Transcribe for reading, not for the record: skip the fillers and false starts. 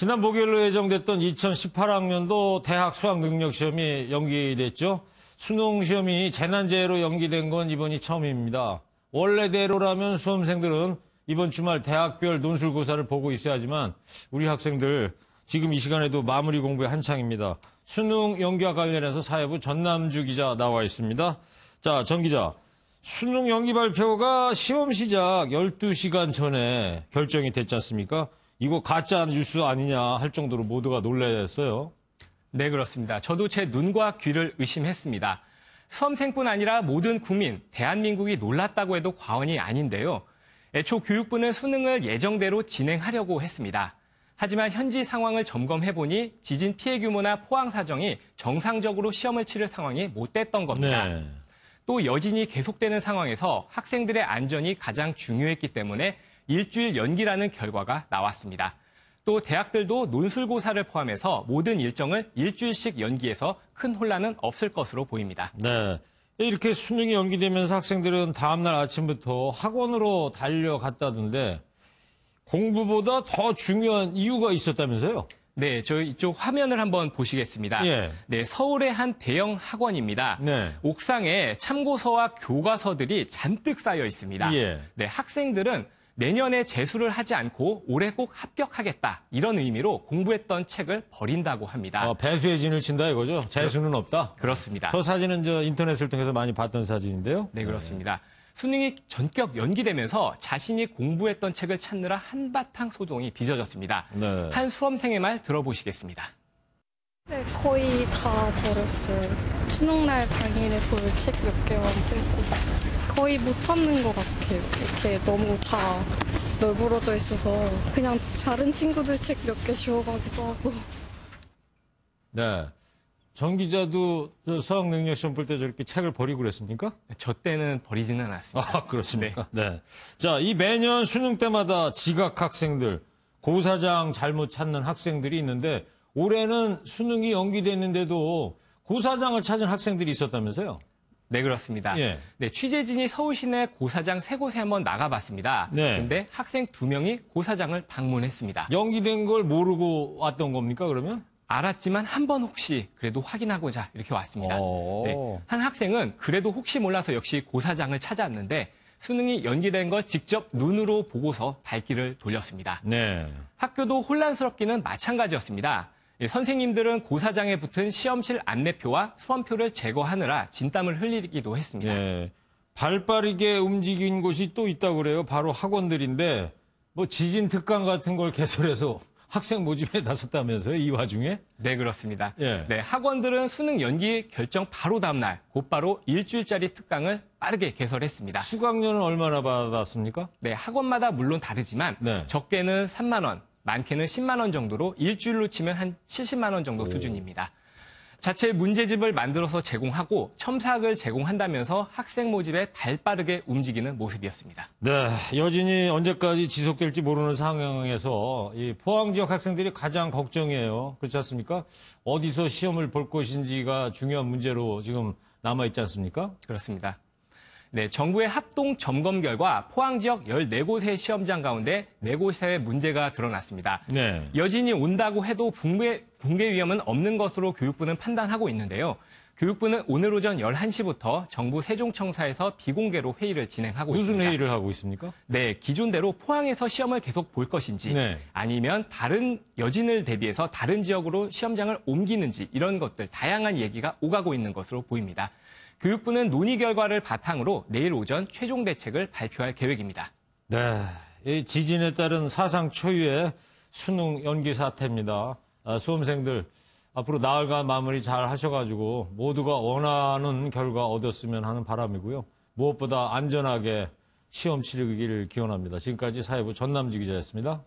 지난 목요일로 예정됐던 2018학년도 대학 수학능력시험이 연기됐죠. 수능시험이 재난재해로 연기된 건 이번이 처음입니다. 원래대로라면 수험생들은 이번 주말 대학별 논술고사를 보고 있어야지만 우리 학생들 지금 이 시간에도 마무리 공부에 한창입니다. 수능 연기와 관련해서 사회부 전남주 기자 나와 있습니다. 자, 전 기자. 수능 연기 발표가 시험 시작 12시간 전에 결정이 됐지 않습니까? 이거 가짜 뉴스 아니냐 할 정도로 모두가 놀랐어요. 네, 그렇습니다. 저도 제 눈과 귀를 의심했습니다. 수험생뿐 아니라 모든 국민, 대한민국이 놀랐다고 해도 과언이 아닌데요. 애초 교육부는 수능을 예정대로 진행하려고 했습니다. 하지만 현지 상황을 점검해보니 지진 피해 규모나 포항 사정이 정상적으로 시험을 치를 상황이 못 됐던 겁니다. 네. 또 여진이 계속되는 상황에서 학생들의 안전이 가장 중요했기 때문에 일주일 연기라는 결과가 나왔습니다. 또 대학들도 논술고사를 포함해서 모든 일정을 일주일씩 연기해서 큰 혼란은 없을 것으로 보입니다. 네. 이렇게 수능이 연기되면서 학생들은 다음날 아침부터 학원으로 달려갔다던데 공부보다 더 중요한 이유가 있었다면서요? 네, 저희 이쪽 화면을 한번 보시겠습니다. 예. 네, 서울의 한 대형 학원입니다. 네. 옥상에 참고서와 교과서들이 잔뜩 쌓여 있습니다. 예. 네, 학생들은 내년에 재수를 하지 않고 올해 꼭 합격하겠다. 이런 의미로 공부했던 책을 버린다고 합니다. 배수의 진을 친다 이거죠? 재수는 없다? 그렇습니다. 저 사진은 인터넷을 통해서 많이 봤던 사진인데요. 네, 그렇습니다. 수능이 전격 연기되면서 자신이 공부했던 책을 찾느라 한바탕 소동이 빚어졌습니다. 네. 한 수험생의 말 들어보시겠습니다. 네, 거의 다 버렸어요. 수능날 당일에 볼 책 몇 개만 빼고. 거의 못 찾는 것 같아요. 이렇게 너무 다 널브러져 있어서 그냥 다른 친구들 책 몇 개 주워가기도 하고. 네. 전 기자도 수학능력시험 볼 때 저렇게 책을 버리고 그랬습니까? 저 때는 버리지는 않았습니다. 아, 그렇습니까? 네. 자, 이 매년 수능 때마다 지각 학생들, 고사장 잘못 찾는 학생들이 있는데 올해는 수능이 연기됐는데도 고사장을 찾은 학생들이 있었다면서요? 네, 그렇습니다. 예. 네, 취재진이 서울 시내 고사장 3곳에 한번 나가봤습니다. 네. 그런데 학생 2명이 고사장을 방문했습니다. 연기된 걸 모르고 왔던 겁니까, 그러면? 알았지만 한 번 혹시 그래도 확인하고자 이렇게 왔습니다. 네, 한 학생은 그래도 혹시 몰라서 역시 고사장을 찾아왔는데 수능이 연기된 걸 직접 눈으로 보고서 발길을 돌렸습니다. 네. 학교도 혼란스럽기는 마찬가지였습니다. 선생님들은 고사장에 붙은 시험실 안내표와 수험표를 제거하느라 진땀을 흘리기도 했습니다. 네. 발 빠르게 움직인 곳이 또 있다고 그래요. 바로 학원들인데 뭐 지진 특강 같은 걸 개설해서 학생 모집에 나섰다면서요, 이 와중에? 네, 그렇습니다. 예. 네, 학원들은 수능 연기 결정 바로 다음 날 곧바로 일주일짜리 특강을 빠르게 개설했습니다. 수강료는 얼마나 받았습니까? 네, 학원마다 물론 다르지만 네. 적게는 3만 원, 많게는 10만 원 정도로 일주일로 치면 한 70만 원 정도 수준입니다. 자체 문제집을 만들어서 제공하고 첨삭을 제공한다면서 학생 모집에 발빠르게 움직이는 모습이었습니다. 네, 여진이 언제까지 지속될지 모르는 상황에서 이 포항 지역 학생들이 가장 걱정이에요. 그렇지 않습니까? 어디서 시험을 볼 것인지가 중요한 문제로 지금 남아있지 않습니까? 그렇습니다. 네, 정부의 합동 점검 결과 포항 지역 14곳의 시험장 가운데 4곳의 문제가 드러났습니다. 네. 여진이 온다고 해도 붕괴 위험은 없는 것으로 교육부는 판단하고 있는데요. 교육부는 오늘 오전 11시부터 정부 세종청사에서 비공개로 회의를 진행하고 있습니다. 무슨 회의를 하고 있습니까? 네, 기존대로 포항에서 시험을 계속 볼 것인지 네. 아니면 다른 여진을 대비해서 다른 지역으로 시험장을 옮기는지 이런 것들 다양한 얘기가 오가고 있는 것으로 보입니다. 교육부는 논의 결과를 바탕으로 내일 오전 최종 대책을 발표할 계획입니다. 네, 이 지진에 따른 사상 초유의 수능 연기 사태입니다. 수험생들 앞으로 나흘간 마무리 잘 하셔가지고 모두가 원하는 결과 얻었으면 하는 바람이고요. 무엇보다 안전하게 시험 치르기를 기원합니다. 지금까지 사회부 전남주 기자였습니다.